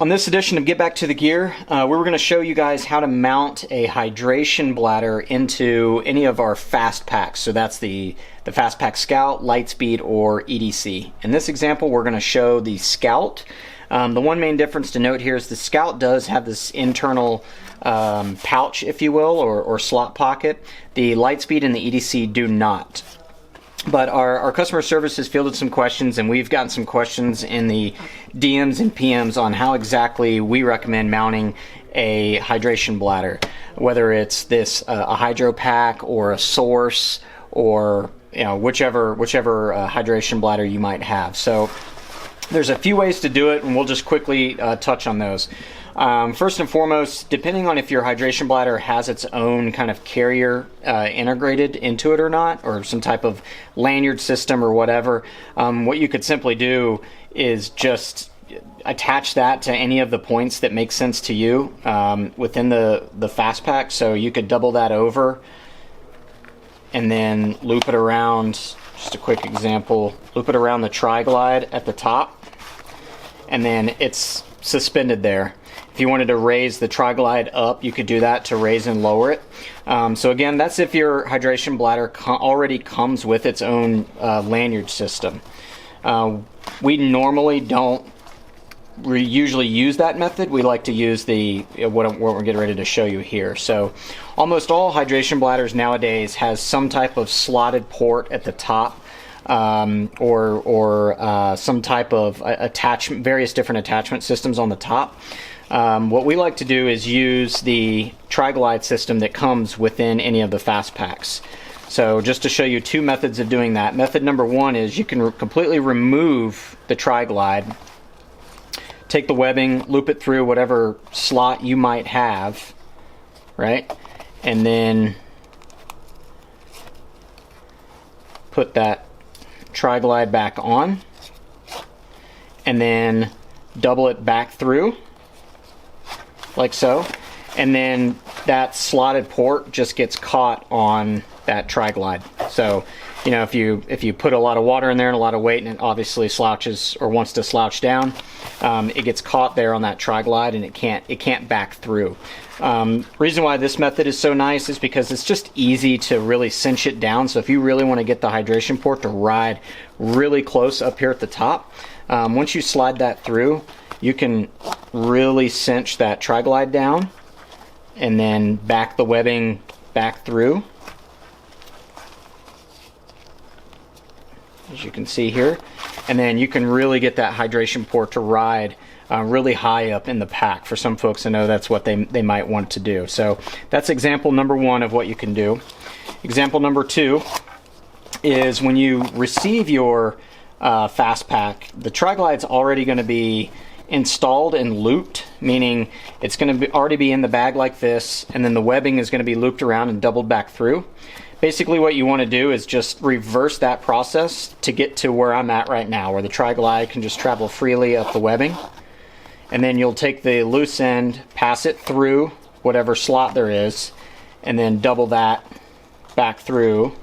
On this edition of Get Back to the Gear, we were going to show you guys how to mount a hydration bladder into any of our fast packs. So that's the Fast Pack Scout, Lightspeed, or EDC. In this example, we're going to show the Scout. The one main difference to note here is the Scout does have this internal pouch, if you will, or slot pocket. The Lightspeed and the EDC do not. But our customer service has fielded some questions, and we've gotten some questions in the DMs and PMs on how exactly we recommend mounting a hydration bladder, whether it's this a hydro pack or a source, or whichever hydration bladder you might have. So there's a few ways to do it, and we'll just quickly touch on those. First and foremost, depending on if your hydration bladder has its own kind of carrier integrated into it or not, or some type of lanyard system or whatever, what you could simply do is just attach that to any of the points that make sense to you within the fast pack. So you could double that over and then loop it around. Just a quick example, loop it around the tri-glide at the top, and then it's suspended there. If you wanted to raise the tri-glide up, you could do that to raise and lower it. So again, that's if your hydration bladder already comes with its own lanyard system. We normally don't usually use that method. We like to use what we're getting ready to show you here. So almost all hydration bladders nowadays has some type of slotted port at the top, or some type of attachment, various different attachment systems on the top. What we like to do is use the tri-glide system that comes within any of the fast packs. So just to show you two methods of doing that. Method number one is you can completely remove the tri-glide, take the webbing, loop it through whatever slot you might have, right? And then put that tri-glide back on, and then double it back through like so, and then that slotted port just gets caught on that tri-glide. So if you put a lot of water in there and a lot of weight, and it obviously slouches or wants to slouch down, it gets caught there on that tri-glide, and it can't back through. Reason why this method is so nice is because it's just easy to really cinch it down. So if you really want to get the hydration port to ride really close up here at the top, once you slide that through, you can really cinch that tri-glide down and then back the webbing back through, as you can see here, and then you can really get that hydration port to ride really high up in the pack. For some folks, I know that's what they might want to do. So that's example number one of what you can do. Example number two is when you receive your fast pack, the tri-glide's already going to be installed and looped, meaning it's going to already be in the bag like this, and then the webbing is going to be looped around and doubled back through. Basically what you want to do is just reverse that process to get to where I'm at right now, where the tri-glide can just travel freely up the webbing. And then you'll take the loose end, pass it through whatever slot there is, and then double that back through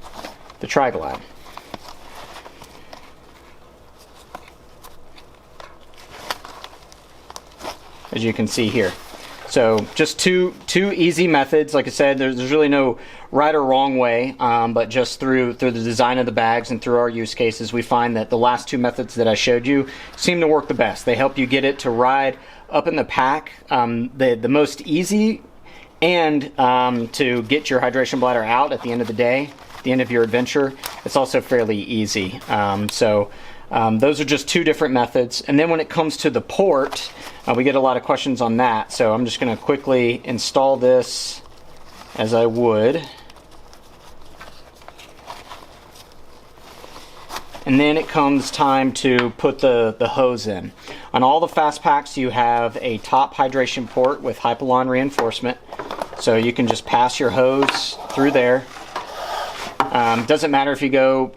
the tri-glide. As you can see here. So just two easy methods. Like I said, there's really no right or wrong way, but just through the design of the bags and through our use cases, we find that the last two methods that I showed you seem to work the best. They help you get it to ride up in the pack the most easy, and to get your hydration bladder out at the end of the day, at the end of your adventure, it's also fairly easy. Those are just two different methods. And then when it comes to the port, we get a lot of questions on that. So I'm just going to quickly install this as I would. And then it comes time to put the hose in. On all the fast packs, you have a top hydration port with Hypalon reinforcement. So you can just pass your hose through there. Doesn't matter if you go,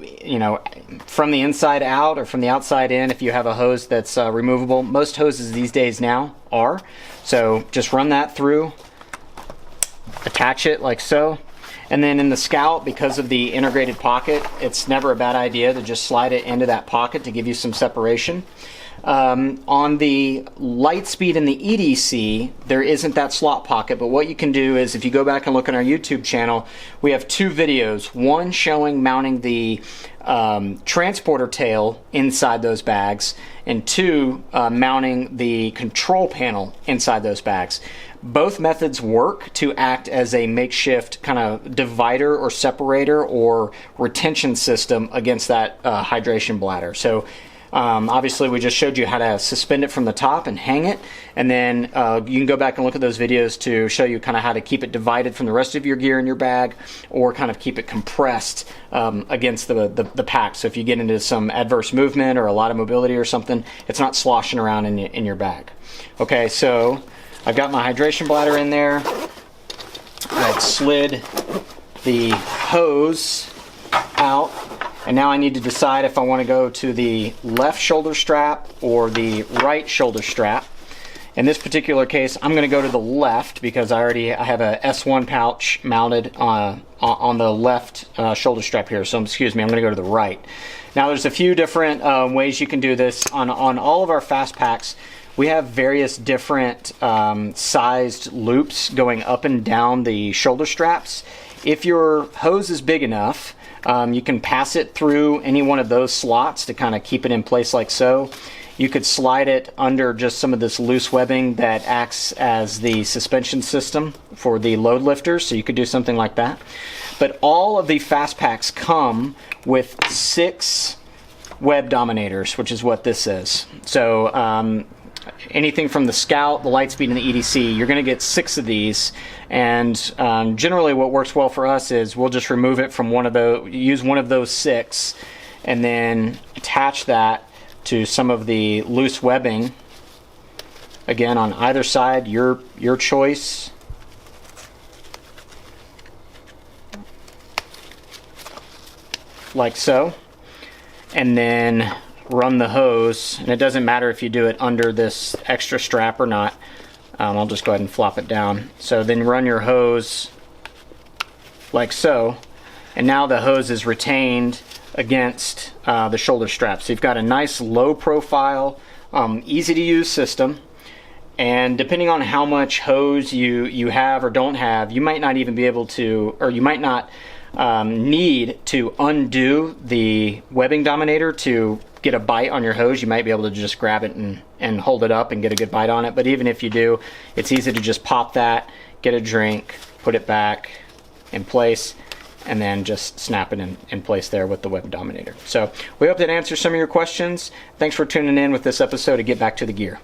from the inside out or from the outside in. If you have a hose that's removable, most hoses these days now are. So just run that through, attach it like so, and then in the Scout, because of the integrated pocket, it's never a bad idea to just slide it into that pocket to give you some separation. On the Lightspeed and the EDC, there isn't that slot pocket, but what you can do is if you go back and look on our YouTube channel, we have two videos, one showing mounting the transporter tail inside those bags, and two, mounting the control panel inside those bags. Both methods work to act as a makeshift kind of divider or separator or retention system against that hydration bladder. So obviously we just showed you how to suspend it from the top and hang it, and then you can go back and look at those videos to show you kind of how to keep it divided from the rest of your gear in your bag, or kind of keep it compressed against the pack. So if you get into some adverse movement or a lot of mobility or something, it's not sloshing around in your bag. Okay, so I've got my hydration bladder in there. I've slid the hose out, and now I need to decide if I want to go to the left shoulder strap or the right shoulder strap. In this particular case, I'm going to go to the left because I have a S1 pouch mounted on the left shoulder strap here. So excuse me, I'm going to go to the right. Now there's a few different ways you can do this. On all of our fast packs, we have various different sized loops going up and down the shoulder straps. If your hose is big enough, you can pass it through any one of those slots to kind of keep it in place like so. You could slide it under just some of this loose webbing that acts as the suspension system for the load lifters, so you could do something like that. But all of the fast packs come with 6 web dominators, which is what this is. So anything from the Scout, the Lightspeed, and the EDC, you're going to get 6 of these. And generally what works well for us is we'll just remove it from use one of those 6, and then attach that to some of the loose webbing. Again, on either side, your choice. Like so. And then run the hose, and it doesn't matter if you do it under this extra strap or not. I'll just go ahead and flop it down. So then run your hose like so, and now the hose is retained against the shoulder strap. So you've got a nice low profile, easy to use system, and depending on how much hose you have or don't have, you might not even be able to, or you might not need to undo the webbing dominator to get a bite on your hose. You might be able to just grab it and hold it up and get a good bite on it. But even if you do, it's easy to just pop that, get a drink, put it back in place, and then just snap it in place there with the web dominator. So we hope that answers some of your questions. Thanks for tuning in with this episode of Get Back to the Gear.